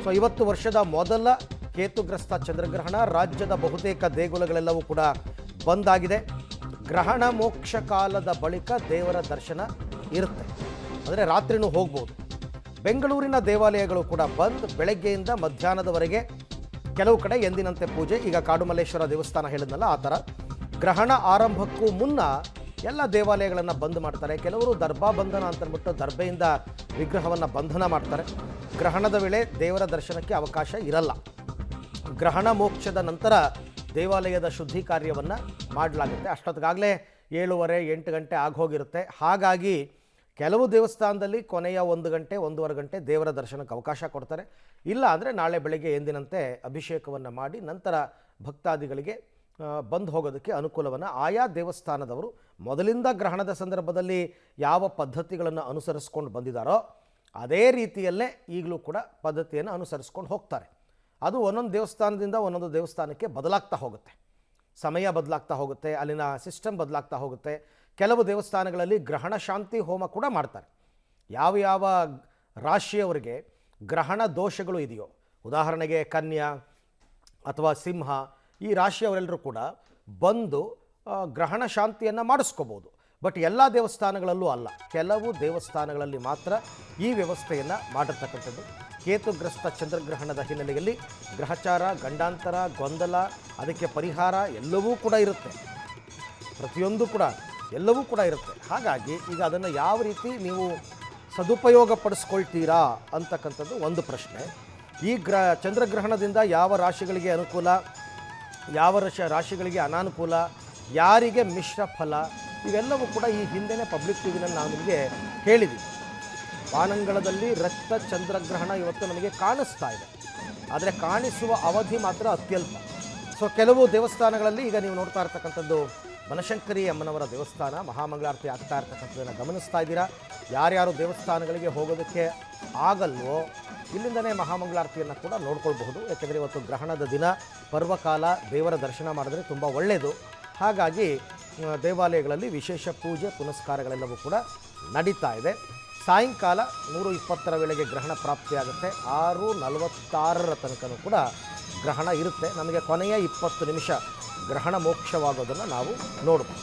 So ಇವತ್ತು ವರ್ಷದ ಮೊದಲ ಕೇತುಗ್ರಸ್ತ ಚಂದ್ರಗ್ರಹಣ. ರಾಜ್ಯದ ಬಹುತೇಕ ದೇಗುಲಗಳೆಲ್ಲವೂ ಕೂಡ ಬಂದ್ ಆಗಿದೆ. ಗ್ರಹಣ ಮೋಕ್ಷ ಕಾಲದ ಬಳಿಕ ದೇವರ ದರ್ಶನ ಇರುತ್ತೆ, ಅಂದರೆ ರಾತ್ರಿನೂ ಹೋಗ್ಬೋದು. ಬೆಂಗಳೂರಿನ ದೇವಾಲಯಗಳು ಕೂಡ ಬಂದ್. ಬೆಳಗ್ಗೆಯಿಂದ ಮಧ್ಯಾಹ್ನದವರೆಗೆ ಕೆಲವು ಕಡೆ ಎಂದಿನಂತೆ ಪೂಜೆ. ಈಗ ಕಾಡುಮಲ್ಲೇಶ್ವರ ದೇವಸ್ಥಾನ ಹೇಳಿದ್ನಲ್ಲ, ಆ ಥರ ಗ್ರಹಣ ಆರಂಭಕ್ಕೂ ಮುನ್ನ ಎಲ್ಲ ದೇವಾಲಯಗಳನ್ನು ಬಂದ್ ಮಾಡ್ತಾರೆ. ಕೆಲವರು ದರ್ಬಾ ಬಂಧನ ಅಂತಂದ್ಬಿಟ್ಟು ದರ್ಬೆಯಿಂದ ವಿಗ್ರಹವನ್ನು ಬಂಧನ ಮಾಡ್ತಾರೆ. ಗ್ರಹಣದ ವೇಳೆ ದೇವರ ದರ್ಶನಕ್ಕೆ ಅವಕಾಶ ಇರಲ್ಲ. ಗ್ರಹಣ ಮೋಕ್ಷದ ನಂತರ ದೇವಾಲಯದ ಶುದ್ಧಿ ಕಾರ್ಯವನ್ನು ಮಾಡಲಾಗುತ್ತೆ. ಅಷ್ಟೊತ್ತಿಗಾಗಲೇ 7:30-8 ಗಂಟೆ ಆಗೋಗಿರುತ್ತೆ. ಹಾಗಾಗಿ ಕೆಲವು ದೇವಸ್ಥಾನದಲ್ಲಿ ಕೊನೆಯ 1 ಗಂಟೆ 1:15 ಗಂಟೆ ದೇವರ ದರ್ಶನಕ್ಕೆ ಅವಕಾಶ ಕೊಡ್ತಾರೆ. ಇಲ್ಲ ಅಂದರೆ ನಾಳೆ ಬೆಳಗ್ಗೆ ಎಂದಿನಂತೆ ಅಭಿಷೇಕವನ್ನು ಮಾಡಿ ನಂತರ ಭಕ್ತಾದಿಗಳಿಗೆ ಬಂದು ಹೋಗೋದಕ್ಕೆ ಅನುಕೂಲವನ್ನು ಆಯಾ ದೇವಸ್ಥಾನದವರು ಮೊದಲಿಂದ ಗ್ರಹಣದ ಸಂದರ್ಭದಲ್ಲಿ ಯಾವ ಪದ್ಧತಿಗಳನ್ನು ಅನುಸರಿಸ್ಕೊಂಡು ಬಂದಿದ್ದಾರೋ ಅದೇ ರೀತಿಯಲ್ಲೇ ಈಗಲೂ ಕೂಡ ಪದ್ಧತಿಯನ್ನು ಅನುಸರಿಸ್ಕೊಂಡು ಹೋಗ್ತಾರೆ. ಅದು ಒಂದೊಂದು ದೇವಸ್ಥಾನದಿಂದ ಒಂದೊಂದು ದೇವಸ್ಥಾನಕ್ಕೆ ಬದಲಾಗ್ತಾ ಹೋಗುತ್ತೆ, ಸಮಯ ಬದಲಾಗ್ತಾ ಹೋಗುತ್ತೆ, ಅಲ್ಲಿನ ಸಿಸ್ಟಮ್ ಬದಲಾಗ್ತಾ ಹೋಗುತ್ತೆ. ಕೆಲವು ದೇವಸ್ಥಾನಗಳಲ್ಲಿ ಗ್ರಹಣ ಶಾಂತಿ ಹೋಮ ಕೂಡ ಮಾಡ್ತಾರೆ. ಯಾವ ರಾಶಿಯವರಿಗೆ ಗ್ರಹಣ ದೋಷಗಳು ಇದೆಯೋ, ಉದಾಹರಣೆಗೆ ಕನ್ಯಾ ಅಥವಾ ಸಿಂಹ, ಈ ರಾಶಿಯವರೆಲ್ಲರೂ ಕೂಡ ಬಂದು ಗ್ರಹಣ ಶಾಂತಿಯನ್ನು ಮಾಡಿಸ್ಕೋಬೋದು. ಬಟ್ ಎಲ್ಲ ದೇವಸ್ಥಾನಗಳಲ್ಲೂ ಅಲ್ಲ, ಕೆಲವು ದೇವಸ್ಥಾನಗಳಲ್ಲಿ ಮಾತ್ರ ಈ ವ್ಯವಸ್ಥೆಯನ್ನು ಮಾಡಿರ್ತಕ್ಕಂಥದ್ದು. ಕೇತುಗ್ರಸ್ತ ಚಂದ್ರಗ್ರಹಣದ ಹಿನ್ನೆಲೆಯಲ್ಲಿ ಗ್ರಹಚಾರ, ಗಂಡಾಂತರ, ಗೊಂದಲ, ಅದಕ್ಕೆ ಪರಿಹಾರ ಎಲ್ಲವೂ ಕೂಡ ಇರುತ್ತೆ. ಪ್ರತಿಯೊಂದು ಕೂಡ ಎಲ್ಲವೂ ಕೂಡ ಇರುತ್ತೆ. ಹಾಗಾಗಿ ಈಗ ಅದನ್ನು ಯಾವ ರೀತಿ ನೀವು ಸದುಪಯೋಗ ಪಡಿಸ್ಕೊಳ್ತೀರಾ ಅಂತಕ್ಕಂಥದ್ದು ಒಂದು ಪ್ರಶ್ನೆ. ಈ ಚಂದ್ರಗ್ರಹಣದಿಂದ ಯಾವ ರಾಶಿಗಳಿಗೆ ಅನುಕೂಲ, ಯಾವ ರಾಶಿಗಳಿಗೆ ಅನಾನುಕೂಲ, ಯಾರಿಗೆ ಮಿಶ್ರ ಫಲ, ಇವೆಲ್ಲವೂ ಕೂಡ ಈ ಹಿಂದೆನೇ ಪಬ್ಲಿಕ್ ಟಿವಿನಲ್ಲಿ ನಾವು ನಿಮಗೆ ಹೇಳಿದ್ದೀವಿ. ವಾನಂಗಳದಲ್ಲಿ ರಕ್ತ ಚಂದ್ರಗ್ರಹಣ ಇವತ್ತು ನಮಗೆ ಕಾಣಿಸ್ತಾ ಇದೆ, ಆದರೆ ಕಾಣಿಸುವ ಅವಧಿ ಮಾತ್ರ ಅತ್ಯಲ್ಪ. ಸೊ ಕೆಲವು ದೇವಸ್ಥಾನಗಳಲ್ಲಿ ಈಗ ನೀವು ನೋಡ್ತಾ ಇರ್ತಕ್ಕಂಥದ್ದು ಬನಶಂಕರಿ ಅಮ್ಮನವರ ದೇವಸ್ಥಾನ, ಮಹಾಮಂಗಳಾರತಿ ಆಗ್ತಾ ಇರ್ತಕ್ಕಂಥದ್ದನ್ನು ಗಮನಿಸ್ತಾ ಇದ್ದೀರಾ. ಯಾರ್ಯಾರು ದೇವಸ್ಥಾನಗಳಿಗೆ ಹೋಗೋದಕ್ಕೆ ಆಗಲ್ವೋ ಇಲ್ಲಿಂದನೇ ಮಹಾಮಂಗಳಾರತಿಯನ್ನು ಕೂಡ ನೋಡ್ಕೊಳ್ಬಹುದು. ಯಾಕೆಂದರೆ ಇವತ್ತು ಗ್ರಹಣದ ದಿನ, ಪರ್ವಕಾಲ, ದೇವರ ದರ್ಶನ ಮಾಡಿದ್ರೆ ತುಂಬ ಒಳ್ಳೆಯದು. ಹಾಗಾಗಿ ದೇವಾಲಯಗಳಲ್ಲಿ ವಿಶೇಷ ಪೂಜೆ ಪುನಸ್ಕಾರಗಳೆಲ್ಲವೂ ಕೂಡ ನಡೀತಾ ಇದೆ. ಸಾಯಂಕಾಲ 1:20 ವೇಳೆಗೆ ಗ್ರಹಣ ಪ್ರಾಪ್ತಿಯಾಗುತ್ತೆ. 6:46 ತನಕನೂ ಕೂಡ ಗ್ರಹಣ ಇರುತ್ತೆ. ನಮಗೆ ಕೊನೆಯ 20 ನಿಮಿಷ ಗ್ರಹಣ ಮೋಕ್ಷವಾಗೋದನ್ನು ನಾವು ನೋಡ್ಬೋದು.